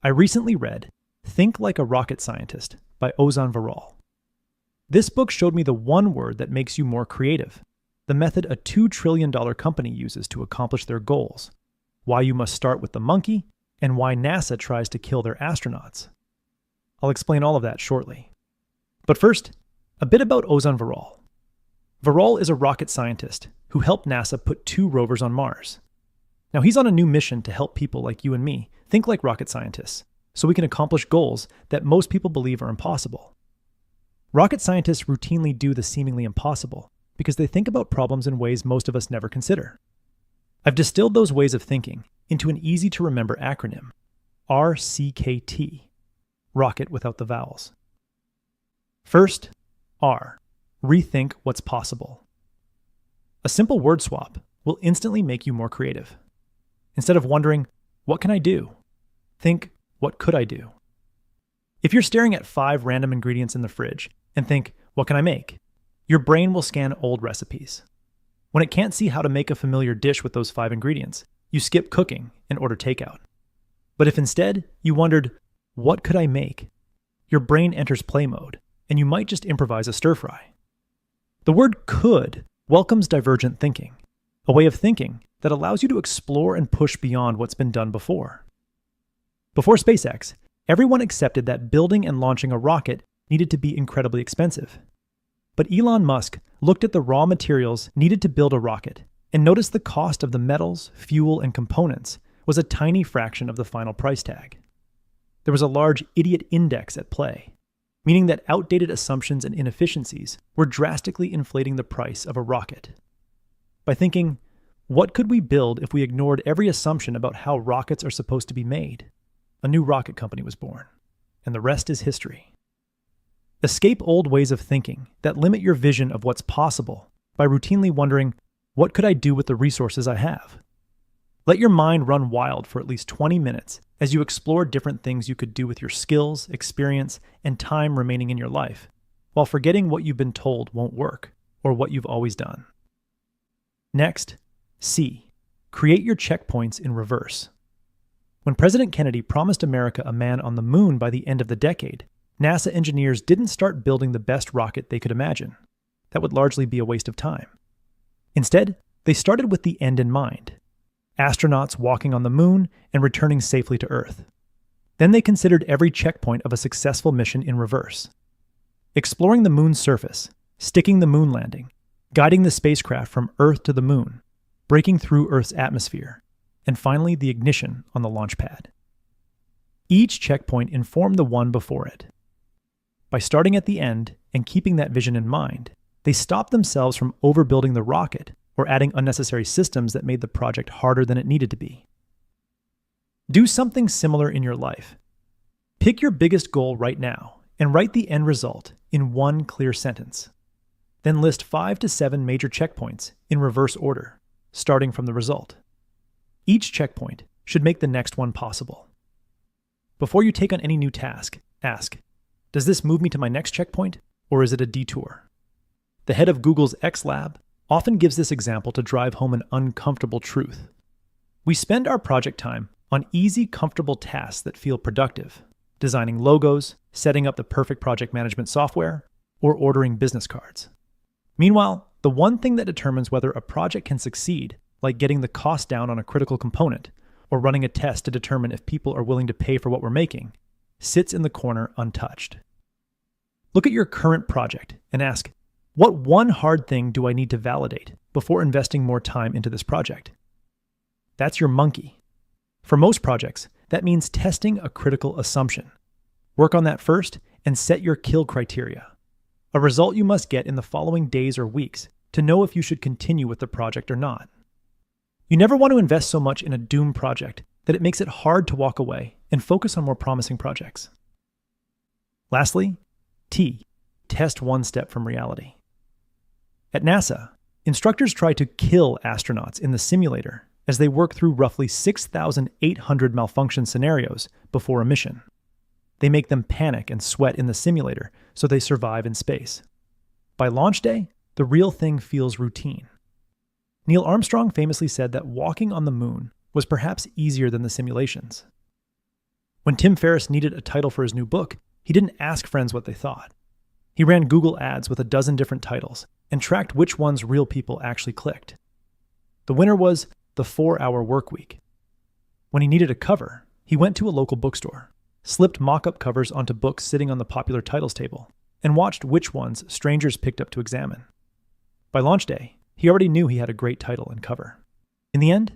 I recently read Think Like a Rocket Scientist by Ozan Varol. This book showed me the one word that makes you more creative, the method a $2 trillion company uses to accomplish their goals, why you must start with the monkey, and why NASA tries to kill their astronauts. I'll explain all of that shortly. But first, a bit about Ozan Varol. Varol is a rocket scientist who helped NASA put 2 rovers on Mars. Now he's on a new mission to help people like you and me think like rocket scientists, so we can accomplish goals that most people believe are impossible. Rocket scientists routinely do the seemingly impossible because they think about problems in ways most of us never consider. I've distilled those ways of thinking into an easy-to-remember acronym, RCKT, rocket without the vowels. First, R, rethink what's possible. A simple word swap will instantly make you more creative. Instead of wondering, what can I do? Think, what could I do? If you're staring at 5 random ingredients in the fridge and think, what can I make? Your brain will scan old recipes. When it can't see how to make a familiar dish with those 5 ingredients, you skip cooking and order takeout. But if instead you wondered, what could I make? Your brain enters play mode, and you might just improvise a stir-fry. The word could welcomes divergent thinking, a way of thinking that allows you to explore and push beyond what's been done before. Before SpaceX, everyone accepted that building and launching a rocket needed to be incredibly expensive. But Elon Musk looked at the raw materials needed to build a rocket and noticed the cost of the metals, fuel, and components was a tiny fraction of the final price tag. There was a large idiot index at play, meaning that outdated assumptions and inefficiencies were drastically inflating the price of a rocket. By thinking, what could we build if we ignored every assumption about how rockets are supposed to be made? A new rocket company was born, and the rest is history. Escape old ways of thinking that limit your vision of what's possible by routinely wondering, what could I do with the resources I have? Let your mind run wild for at least 20 minutes as you explore different things you could do with your skills, experience, and time remaining in your life, while forgetting what you've been told won't work or what you've always done. Next, C. Create your checkpoints in reverse. When President Kennedy promised America a man on the moon by the end of the decade, NASA engineers didn't start building the best rocket they could imagine. That would largely be a waste of time. Instead, they started with the end in mind: astronauts walking on the moon and returning safely to Earth. Then they considered every checkpoint of a successful mission in reverse. Exploring the moon's surface, sticking the moon landing, guiding the spacecraft from Earth to the moon, breaking through Earth's atmosphere, and finally the ignition on the launch pad. Each checkpoint informed the one before it. By starting at the end and keeping that vision in mind, they stopped themselves from overbuilding the rocket or adding unnecessary systems that made the project harder than it needed to be. Do something similar in your life. Pick your biggest goal right now and write the end result in one clear sentence. Then list 5 to 7 major checkpoints in reverse order, starting from the result. Each checkpoint should make the next one possible. Before you take on any new task, ask, does this move me to my next checkpoint, or is it a detour? The head of Google's X Lab often gives this example to drive home an uncomfortable truth. We spend our project time on easy, comfortable tasks that feel productive, designing logos, setting up the perfect project management software, or ordering business cards. Meanwhile, the one thing that determines whether a project can succeed, like getting the cost down on a critical component, or running a test to determine if people are willing to pay for what we're making, sits in the corner untouched. Look at your current project and ask, what one hard thing do I need to validate before investing more time into this project? That's your monkey. For most projects, that means testing a critical assumption. Work on that first and set your kill criteria, a result you must get in the following days or weeks to know if you should continue with the project or not. You never want to invest so much in a doomed project that it makes it hard to walk away and focus on more promising projects. Lastly, T, test one step from reality. At NASA, instructors try to kill astronauts in the simulator as they work through roughly 6,800 malfunction scenarios before a mission. They make them panic and sweat in the simulator so they survive in space. By launch day, the real thing feels routine. Neil Armstrong famously said that walking on the moon was perhaps easier than the simulations. When Tim Ferriss needed a title for his new book, he didn't ask friends what they thought. He ran Google ads with a dozen different titles and tracked which ones real people actually clicked. The winner was The 4-Hour Workweek. When he needed a cover, he went to a local bookstore, slipped mock-up covers onto books sitting on the popular titles table, and watched which ones strangers picked up to examine. By launch day, he already knew he had a great title and cover. In the end,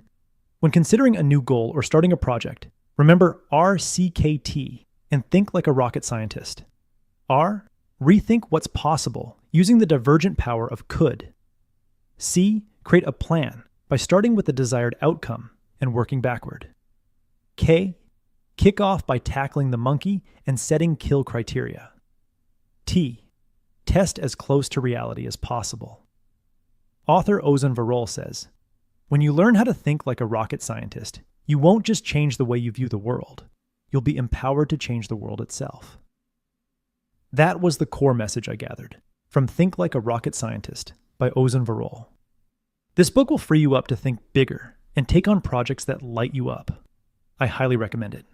when considering a new goal or starting a project, remember RCKT and think like a rocket scientist. R, rethink what's possible using the divergent power of could. C, create a plan by starting with the desired outcome and working backward. K, kick off by tackling the monkey and setting kill criteria. T, test as close to reality as possible. Author Ozan Varol says, when you learn how to think like a rocket scientist, you won't just change the way you view the world. You'll be empowered to change the world itself. That was the core message I gathered from Think Like a Rocket Scientist by Ozan Varol. This book will free you up to think bigger and take on projects that light you up. I highly recommend it.